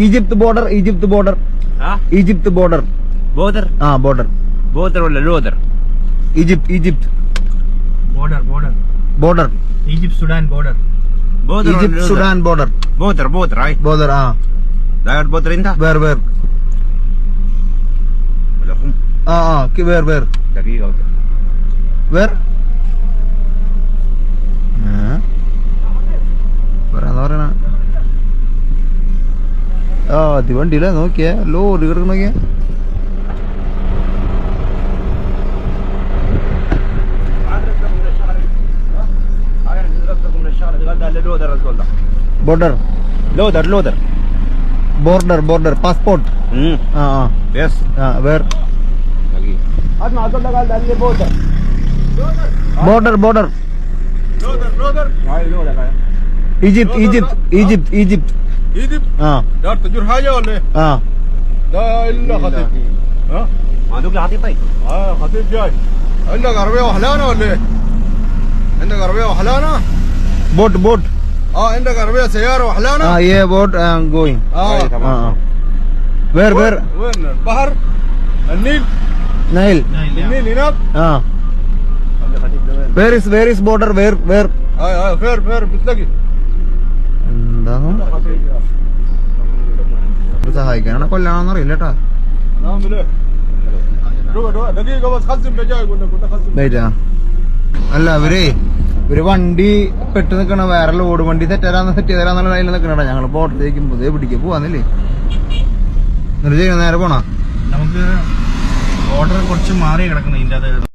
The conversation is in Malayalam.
Egypt border Egypt border Egypt border border border border അല്ല loader Egypt Egypt border border border Egypt Sudan border Egypt Sudan border border border ആയി border داير بودر انت where where ولا خم where where دقيقة where പറയാന്ന് പറയണ അത് വണ്ടിയില്ല നോക്കിയേ ലോറി കിടക്കണോക്കിയ border لودر لودر border border passport يس where دقيقة اسمع اقول لك قال لي بودر border border لودر لودر هاي لودر هاي Egypt Egypt Egypt Egypt ايجيبت دار تجور حاجه ولا ايه؟ ده الا خطيب ها؟ ما عندك لي عطيه طيب خطيب جاي عندك عربيه وحلانه ولا ايه؟ عندك عربيه وحلانه؟ Boat boat عندك عربيه سياره وحلانه؟ Boat going تمام where where وين البحر؟ النيل؟ Nile النيل هناك؟ Where is border where فير بتلاقي എന്താ സഹായിക്കാനാണ് കൊല്ലാണെന്ന് അറിയില്ല കേട്ടാ نعمل ايه؟ روح دقيقه بس خزن بجاي يقول لك خزن വെയിറ്റാ അല്ല ഇവര് വണ്ടി പെട്ട് നിക്കണ വേറെ ലോഡ് വണ്ടി സെറ്റ് തരാന്നുള്ള അതിൽ നിക്കണ ഞങ്ങള് ബോട്ടിലേക്കും പുതിയ പിടിക്കുക പോവാന്നില്ലേ എന്നിട്ട് ചെയ്യുന്ന നേരെ പോണോ നമുക്ക് ഓർഡർ കുറച്ച് മാറി കിടക്കണം ഇതിന്റെ അത്